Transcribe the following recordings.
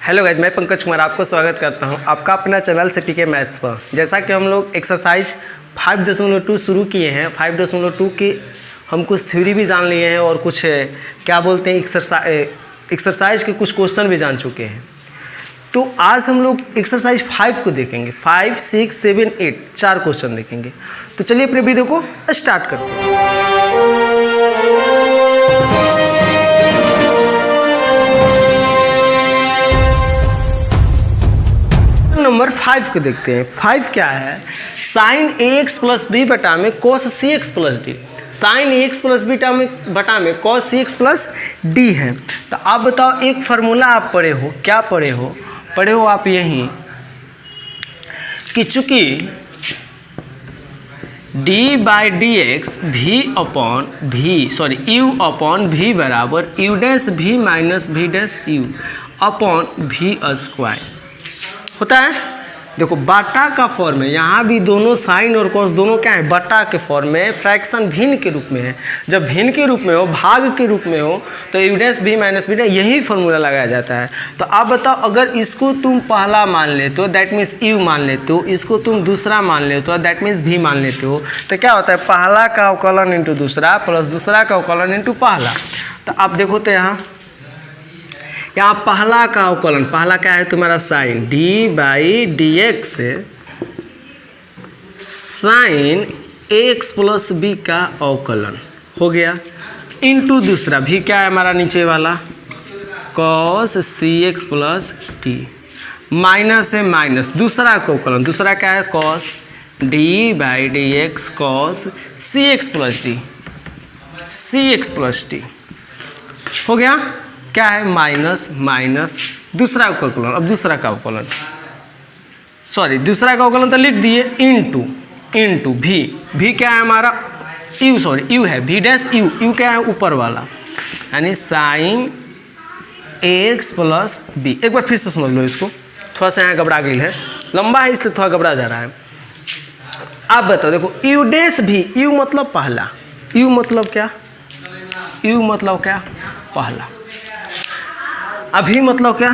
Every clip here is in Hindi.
हेलो गाइज, मैं पंकज कुमार आपको स्वागत करता हूं आपका अपना चैनल से पीके मैथ्स पर। जैसा कि हम लोग एक्सरसाइज 5.2 शुरू किए हैं, 5.2 की हम कुछ थ्योरी भी जान लिए हैं और कुछ क्या बोलते हैं एक्सरसाइज के कुछ क्वेश्चन भी जान चुके हैं। तो आज हम लोग एक्सरसाइज 5 को देखेंगे। 5, 6, 7, 8 4 क्वेश्चन देखेंगे। तो चलिए अपने वीडियो को स्टार्ट करते हैं। नंबर 5 को देखते हैं। 5 क्या है? साइन ax प्लस बी बटा में cos cx plus d. Sine ax plus beta में बटा में cos cx प्लस डी है। तो आप बताओ, एक फार्मूला आप पढ़े हो, क्या पढ़े हो आप यहीं कि चूंकि D by d x you upon भी बराबर यू डैश भी माइनस भी डैश यू अपॉन भी स्क्वायर होता है। देखो बाटा का फॉर्म है, यहाँ भी दोनों साइन और कॉस दोनों क्या है? बटा के फॉर्म में, फ्रैक्शन भिन्न के रूप में है। जब भिन्न के रूप में हो, भाग के रूप में हो, तो यू डैश भी माइनस भी यही फॉर्मूला लगाया जाता है। तो आप बताओ, अगर इसको तुम पहला मान लेते हो दैट मीन्स यू मान लेते हो, इसको तुम दूसरा मान लेते हो दैट मीन्स भी मान लेते हो, तो क्या होता है? पहला का अवकलन इंटू दूसरा प्लस दूसरा का अवकलन इंटू पहला। तो आप देखो तो यहाँ पहला का अवकलन, पहला क्या है तुम्हारा? Sine d by d x sine x plus b का अवकलन हो गया इंटू दूसरा भी क्या है हमारा नीचे वाला? Cos c x plus d minus है माइनस दूसरा का अवकलन, दूसरा क्या है? Cos d by d x cos c x plus d हो गया। क्या है? माइनस माइनस दूसरा का अवकलन, अब दूसरा का अवकलन दूसरा का अवकलन तो लिख दिए इंटू भी क्या है हमारा? यू है, भी डैश यू क्या है? ऊपर वाला, यानी साइन एक्स प्लस बी। एक बार फिर से समझ लो इसको, थोड़ा सा यहाँ घबरा गई है, लंबा है इसलिए थोड़ा घबरा जा रहा है। आप बताओ, देखो यू डैश भी, यू मतलब पहला, यू मतलब क्या? पहला, अभी मतलब क्या?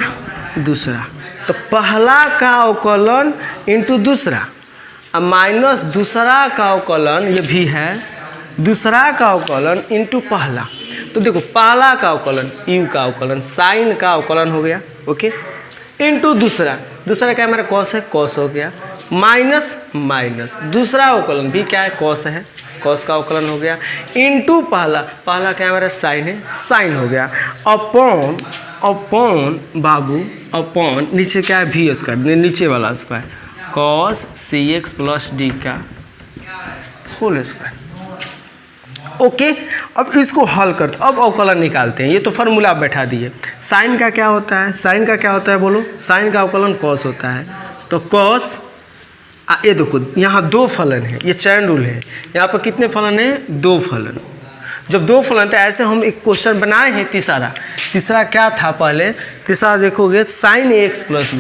दूसरा। तो पहला का अवकलन इंटू दूसरा, अब माइनस दूसरा का अवकलन, ये भी है, दूसरा का अवकलन इंटू पहला। तो देखो पहला का अवकलन यू का अवकलन, साइन का अवकलन हो गया, ओके, इंटू दूसरा क्या हमारा? कॉस है, कॉस हो गया, माइनस दूसरा अवकलन भी क्या है? कॉस है, कॉस का अवकलन हो गया, इंटू पहला क्या हमारा? साइन है, साइन हो गया, अपॉन अपॉन नीचे क्या है? भी स्क्वायर, नीचे वाला square, cos c x plus D का होल स्क्वायर। ओके, अब इसको हल करते, अब अवकलन निकालते हैं। ये तो फार्मूला आप बैठा दिए। साइन का क्या होता है? बोलो, साइन का अवकलन कॉस होता है। तो कॉस, ये देखो यहाँ 2 फलन है, ये चैन रूल है। यहाँ पर कितने फलन है? 2 फलन। जब 2 फलन थे, ऐसे हम एक क्वेश्चन बनाए हैं। तीसरा क्या था? पहले तीसरा देखोगे, साइन एक्स प्लस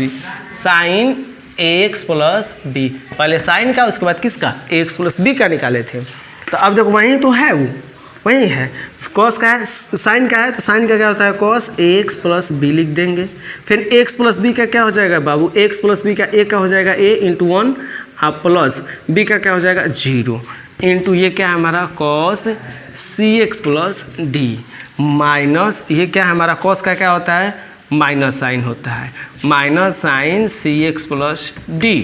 बी, पहले साइन का, उसके बाद किसका? एक्स प्लस बी का निकाले थे। तो अब देखो वहीं तो है, वो वहीं है। कॉस का है, साइन का है, तो साइन का क्या होता है? कॉस एक्स प्लस बी लिख देंगे। फिर एक्स प्लस बी का क्या हो जाएगा बाबू? एक्स प्लस बी का ए का हो जाएगा ए इंटू 1, प्लस बी का क्या हो जाएगा? 0 इंटू ये क्या है हमारा? Cos c x plus d minus ये क्या है हमारा? कॉस का क्या होता है? माइनस साइन होता है, माइनस साइन सी एक्स प्लस डी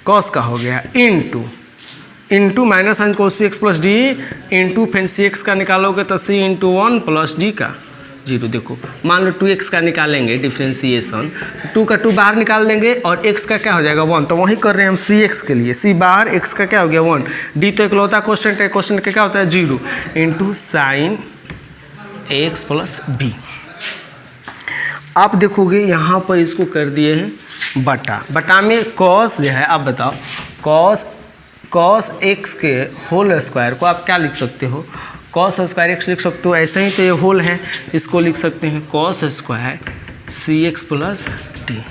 कॉस का हो गया, into minus sine cos c x plus D into फिर सी एक्स का निकालोगे तो सी इंटू 1 प्लस डी का 0। देखो मान लो 2x का निकालेंगे डिफ्रेंसीसन, 2 का 2 बाहर निकाल देंगे और x का क्या हो जाएगा? 1। तो वही कर रहे हैं हम cx के लिए, c बाहर, x का क्या हो गया? 1। d तो इकलौता क्वेश्चन है, क्वेश्चन का क्या होता है? 0 into sine x plus b. आप देखोगे यहाँ पर इसको कर दिए हैं बटा में कॉस जो है, आप बताओ कॉस एक्स के होल स्क्वायर को आप क्या लिख सकते हो? कॉस स्क्वायर एक्स लिख सकते हो। ऐसे ही तो ये होल है, इसको लिख सकते हैं cos square c x plus d.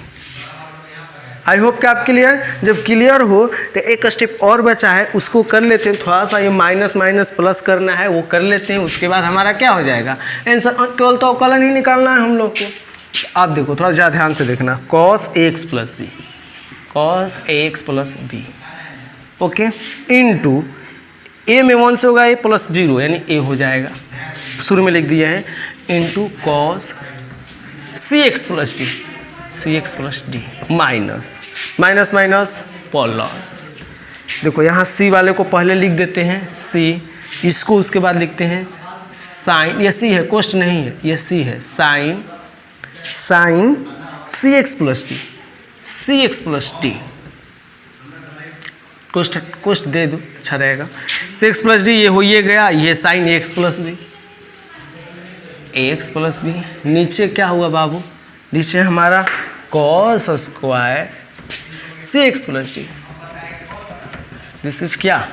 I hope कि आप क्लियर। जब क्लियर हो तो एक स्टेप और बचा है, उसको कर लेते हैं। थोड़ा सा ये माइनस माइनस प्लस करना है, वो कर लेते हैं। उसके बाद हमारा क्या हो जाएगा? आंसर केवल तो अवकलन ही निकालना है हम लोग को। आप देखो थोड़ा ज़्यादा ध्यान से देखना, cos ax plus B, cos ax plus B, okay, into A में 1 से होगा ए प्लस 0 यानी ए हो जाएगा, शुरू में लिख दिया है, into cos cx plus D, cx plus d minus minus minus plus. देखो यहाँ c वाले को पहले लिख देते हैं c, इसको उसके बाद लिखते हैं साइन, ये c है, कोष्ट नहीं है, ये c है, sine cx plus D, cx plus D, कोष्ट दे दो अच्छा रहेगा, cx प्लस डी, ये हो ये गया, ये sine ax plus b, ax plus b, नीचे क्या हुआ बाबू, नीचे हमारा cos square cx plus d, this is क्या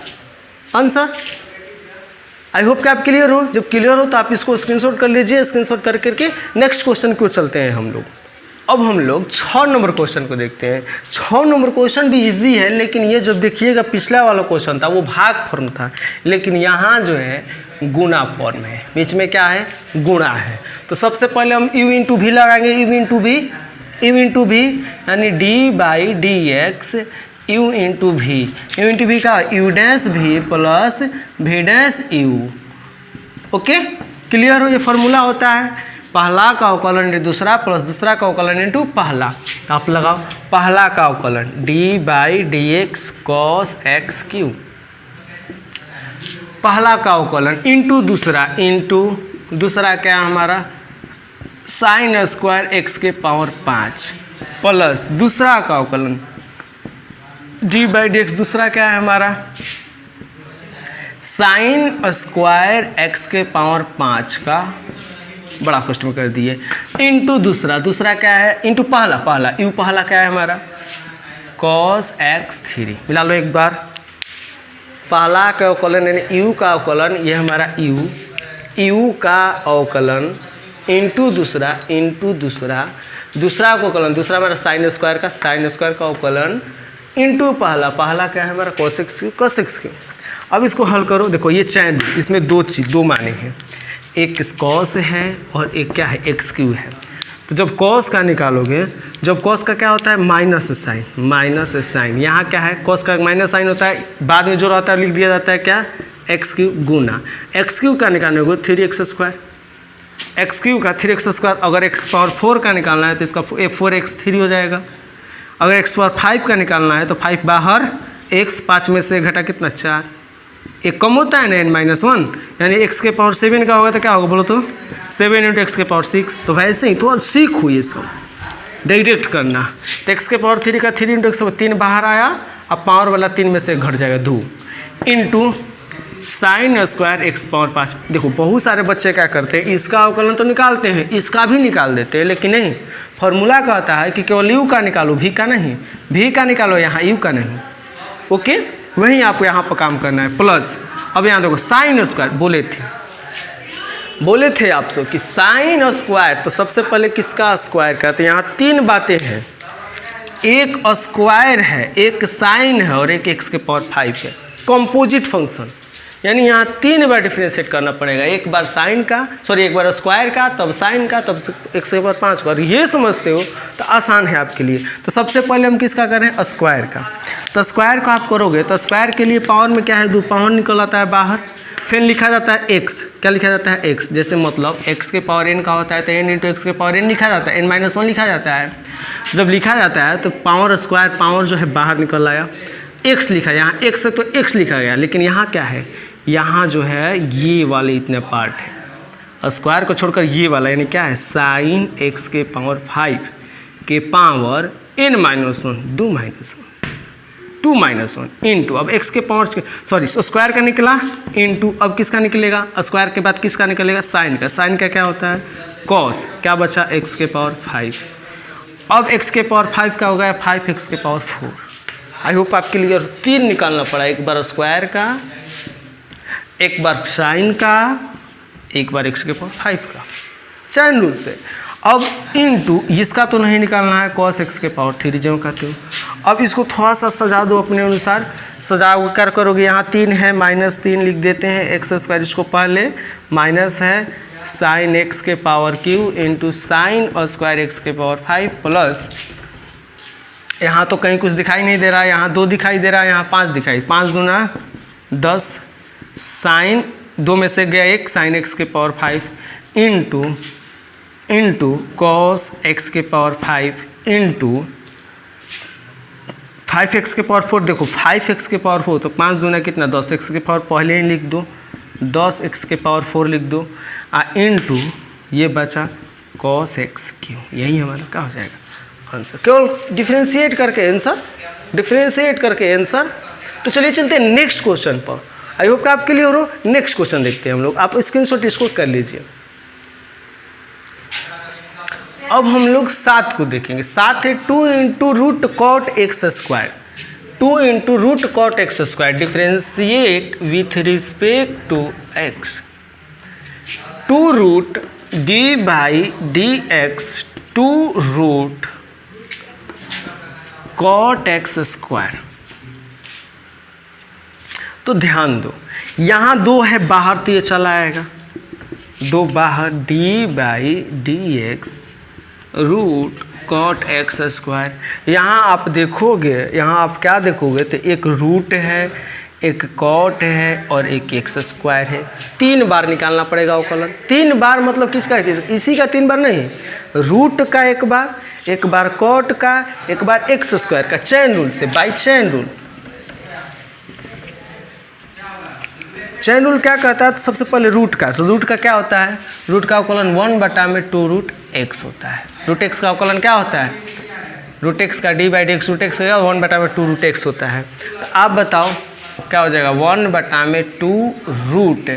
आंसर। आई होप कि आप क्लियर हो, जब क्लियर हो तो आप इसको स्क्रीनशॉट कर लीजिए, स्क्रीनशॉट कर करके नेक्स्ट क्वेश्चन को चलते हैं हम लोग। अब हम लोग 6 नंबर क्वेश्चन को देखते हैं। 6 नंबर क्वेश्चन भी इजी है, लेकिन ये जो देखिएगा पिछला वाला क्वेश्चन था वो भाग फॉर्म था, लेकिन यहाँ जो है गुणा फॉर्म है, बीच में क्या है गुणा है। तो सबसे पहले हम u इंटू भी लगाएंगे, u इंटू भी यानी D by d x u into भी का u डैश भी plus v dash u, okay clear हो। ये फार्मूला होता है पहला का अवकलन इंटू दूसरा प्लस दूसरा का अवकलन इंटू पहला, आप लगाओ पहला का अवकलन d by d x cos x Q, पहला का अवकलन इंटू दूसरा क्या हमारा साइन स्क्वायर एक्स के पावर 5 प्लस दूसरा का अवकलन डी बाई डी एक्स, दूसरा क्या है हमारा साइन स्क्वायर एक्स के पावर 5 का बड़ा कष्ट में कर दिए, इंटू दूसरा क्या है इंटू पहला यू, पहला क्या है हमारा कॉस एक्स 3, मिला लो एक बार, पहला का अवकलन यानी यू का अवकलन, ये हमारा यू का अवकलन इंटू दूसरा का अवकलन, दूसरा हमारा साइन स्क्वायर का अवकलन इंटू पहला क्या है हमारा cos x क्यू। अब इसको हल करो, देखो ये चैन, इसमें दो माने हैं, एक cos है और एक क्या है x क्यू है। तो जब cos का निकालोगे, जब cos का क्या होता है माइनस साइन, यहाँ क्या है cos का माइनस साइन होता है, बाद में जो रहता है लिख दिया जाता है क्या x क्यू गुना, x क्यू का निकालने को 3x स्क्वायर, एक्स क्यू का 3x स्क्वायर, अगर x पावर 4 का निकालना है तो इसका 4x3 हो जाएगा, अगर x पावर 5 का निकालना है तो 5 बाहर, x 5 में से घटा कितना 4, एक कम होता है ना n-1, यानी x के पावर 7 का होगा तो क्या होगा बोलो तो 7 इंटू एक्स के पावर 6। तो वैसे ही थोड़ा सीख हुई ये सब डायरेक्ट करना, तो x के पावर 3 का 3 इंटू एक्स 3 बाहर आया, अब पावर वाला 3 में से घट जाएगा 2 into sine square x power 5। देखो बहुत सारे बच्चे क्या करते हैं, इसका अवकलन तो निकालते हैं, इसका भी निकाल देते हैं, लेकिन नहीं, फॉर्मूला कहता है कि केवल यू का निकालो, भी का नहीं, भी का निकालो, यहाँ यू का नहीं, ओके वहीं आपको यहाँ पर काम करना है प्लस। अब यहाँ देखो साइन स्क्वायर बोले थे आप सब कि साइन स्क्वायर, तो सबसे पहले किसका स्क्वायर कहते हैं, यहाँ 3 बातें हैं, एक स्क्वायर है, एक साइन है और एक एक्स के पावर 5 है, कंपोजिट फंक्शन, यानी यहाँ 3 बार डिफ्रेंशिएट करना पड़ेगा, एक बार स्क्वायर का, तब साइन का, तब एक्स के पावर 5 का। और ये समझते हो तो आसान है आपके लिए। तो सबसे पहले हम किसका करें स्क्वायर का, तो स्क्वायर को आप करोगे तो स्क्वायर के लिए पावर में क्या है 2, पावर निकल आता है बाहर, फिर लिखा जाता है x, क्या लिखा जाता है x, जैसे मतलब x के पावर n का होता है तो n इंटू एक्स के पावर n लिखा जाता है, n-1 लिखा जाता है। जब लिखा जाता है तो पावर स्क्वायर, पावर जो है बाहर निकल आया, x लिखा, यहाँ x है तो x लिखा गया, लेकिन यहाँ क्या है, यहाँ जो है ये वाले इतने पार्ट है, स्क्वायर को छोड़कर ये वाला, यानी क्या है साइन x के पावर 5 के पावर n-1 2 -1 इंटू, अब x के पावर स्क्वायर का निकला इंटू, अब किसका निकलेगा स्क्वायर के बाद किसका निकलेगा साइन का, साइन का क्या होता है कॉस, क्या बचा x के पावर 5, अब x के पावर 5 का हो गया 5x के पावर 4। आई होप आपके लिए 3 निकालना पड़ा, एक बार स्क्वायर का, एक बार साइन का, एक बार x के पावर 5 का, चैन रूल से। अब इनटू इसका तो नहीं निकालना है cos x के पावर 3 जो कहते हो। अब इसको थोड़ा सा सजा दो अपने अनुसार, सजा कर करोगे, यहाँ 3 है -3 लिख देते हैं, x स्क्वायर, इसको पहले माइनस है साइन एक्स के पावर क्यू इंटू साइन और स्क्वायर एक्स के पावर 5 प्लस, यहाँ तो कहीं कुछ दिखाई नहीं दे रहा है, यहाँ 2 दिखाई दे रहा है, यहाँ 5 दिखाई, 5 दूना 10 साइन 2 में से गया 1 साइन एक्स के पावर 5 इंटू कॉस एक्स के पावर 5 इंटू 5x के पावर 4। देखो 5x के पावर 4 तो 5 दूना कितना 10, x के पावर पहले ही लिख दो, 10x के पावर 4 लिख दो, इंटू ये बचा cos x क्यू। यही हमारा क्या हो जाएगा आंसर, केवल डिफ्रेंशिएट करके आंसर। तो चलिए चलते हैं नेक्स्ट क्वेश्चन पर। आई होप कि आप क्लियर हो। नेक्स्ट क्वेश्चन देखते हैं हम लोग, आप स्क्रीनशॉट इसको कर लीजिए। अब हम लोग 7 को देखेंगे। 7 है 2 into root cot x square, 2 into root cot x square differentiate with respect to x, 2 root d by d x 2 root cot x square. तो ध्यान दो, यहाँ 2 है बाहर तो ये चला आएगा, 2 बाहर, d by d x root cot x square. यहाँ आप देखोगे, यहाँ आप क्या देखोगे तो एक रूट है, एक कॉट है और एक एक्स स्क्वायर है। 3 बार निकालना पड़ेगा अवकलन। 3 बार मतलब किसका, इसी का 3 बार नहीं, रूट का एक बार कॉट का, एक बार एक्स स्क्वायर का, चेन रूल से, by chain rule. Chain rule क्या कहता है, तो सबसे पहले रूट का, तो रूट का क्या होता है, रूट का अवकलन 1/2 रूट एक्स होता है। रूट एक्स का अवकलन क्या होता है, रूट एक्स का d by d x, root x का 1/2 रूट एक्स होता है। तो आप बताओ क्या हो जाएगा, 1/2 रूट,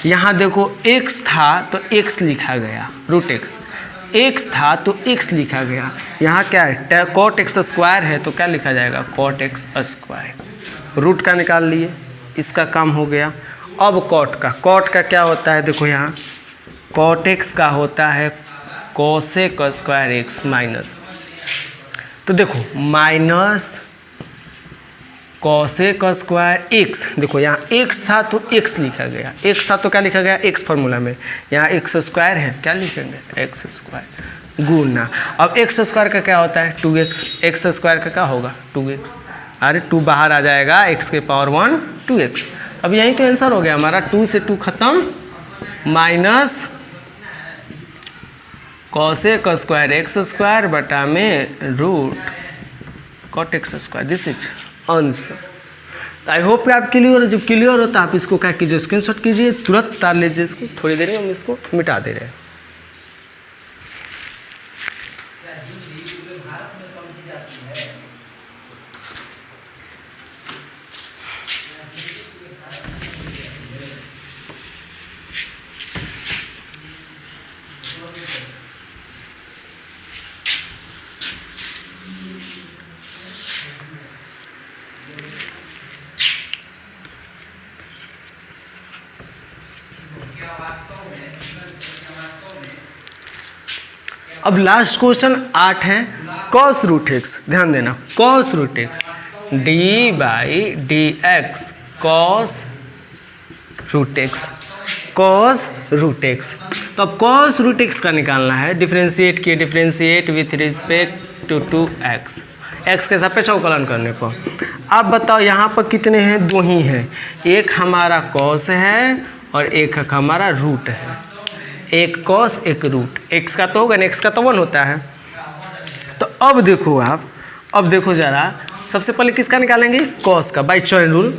यहाँ देखो एक्स था तो एक्स लिखा गया, रूट एक्स था तो एक्स लिखा गया। यहाँ क्या है, कॉट एक्स स्क्वायर है तो क्या लिखा जाएगा, कॉट एक्स स्क्वायर। रूट का निकाल लिए, इसका काम हो गया। अब कॉट का क्या होता है, देखो यहाँ कॉट एक्स का होता है कोसेक स्क्वायर एक्स माइनस, तो देखो माइनस कोसेक स्क्वायर एक्स, देखो यहाँ एक्स था तो एक्स लिखा गया, एक्स था तो क्या लिखा गया, एक्स फार्मूला में, यहाँ एक्स स्क्वायर है, क्या लिखेंगे, एक्स स्क्वायर गुना। अब एक्स स्क्वायर का क्या होता है 2x, एक्स स्क्वायर का क्या होगा 2x, अरे 2 बाहर आ जाएगा, x के पावर 1 2x। अब यही तो आंसर हो गया हमारा, 2 से 2 खत्म, minus cosec square x square बटा में root cot x square, this is answer. तो आई होप कि आप क्लियर हो। जब क्लियर हो तो आप इसको क्या कीजिए, स्क्रीनशॉट कीजिए, तुरंत उतार लीजिए इसको, थोड़ी देर में हम इसको मिटा दे रहे हैं। अब लास्ट क्वेश्चन 8 है, कॉस रूट एक्स, ध्यान देना, cos root x d by d x cos root x, cos root x. तो अब कॉस रूट एक्स का निकालना है, डिफ्रेंशिएट किए, differentiate with respect to 2x, x के सापेक्ष अवकलन करने पर। अब बताओ यहाँ पर कितने हैं, 2 ही हैं, एक हमारा कॉस है और एक हमारा रूट है, एक कॉस एक रूट, एक्स का तो होगा ना, एक्स का तो 1 होता है। तो अब देखो आप, अब देखो जरा, सबसे पहले किसका निकालेंगे, कॉस का, by chain rule.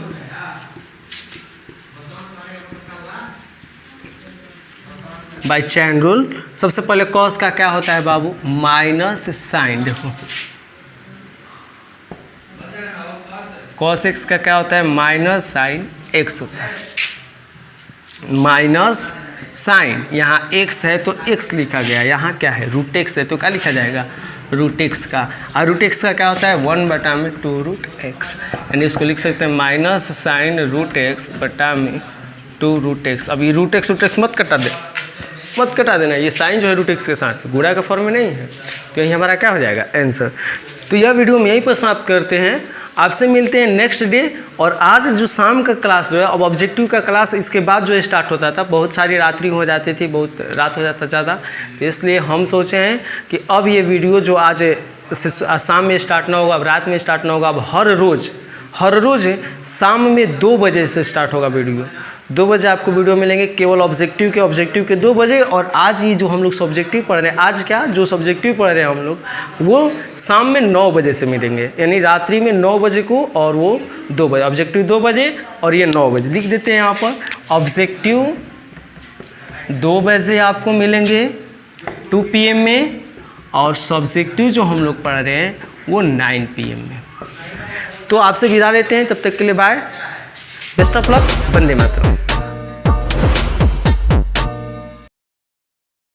By chain rule सबसे पहले कॉस का क्या होता है बाबू, माइनस साइन, देखो कॉस एक्स का क्या होता है, माइनस साइन एक्स होता है, माइनस साइन, यहाँ x है तो x लिखा गया, यहाँ क्या है रूट एक्स है तो क्या लिखा जाएगा, रूट एक्स का, और रूट एक्स का क्या होता है 1/2 रूट एक्स, यानी इसको लिख सकते हैं माइनस साइन रूट एक्स बटा में 2 रूट एक्स। अब ये रूट एक्स मत कटा देना, ये साइन जो है रूट एक्स के साथ गुणा के फॉर्म में नहीं है, तो यही हमारा क्या हो जाएगा आंसर। तो यह वीडियो हम यहीं पर समाप्त करते हैं। आपसे मिलते हैं नेक्स्ट डे। और आज जो शाम का क्लास जो है, अब ऑब्जेक्टिव का क्लास इसके बाद जो स्टार्ट होता था, बहुत सारी रात्रि हो जाती थी, बहुत रात हो जाता ज़्यादा, तो इसलिए हम सोचे हैं कि अब ये वीडियो जो आज शाम में स्टार्ट ना होगा, अब रात में स्टार्ट ना होगा, अब हर रोज़ शाम में 2 बजे से स्टार्ट होगा वीडियो। 2 बजे आपको वीडियो मिलेंगे केवल ऑब्जेक्टिव के 2 बजे। और आज ये जो हम लोग सब्जेक्टिव पढ़ रहे हैं, आज क्या जो सब्जेक्टिव पढ़ रहे हैं हम लोग, वो शाम में 9 बजे से मिलेंगे, यानी रात्रि में 9 बजे को, और वो 2 बजे। ऑब्जेक्टिव 2 बजे और ये 9 बजे लिख देते हैं यहाँ पर। ऑब्जेक्टिव 2 बजे आपको मिलेंगे 2 PM में, और सब्जेक्टिव जो हम लोग पढ़ रहे हैं वो 9 PM में। तो आपसे विदा लेते हैं, तब तक के लिए bye, best of luck, Vande Mataram.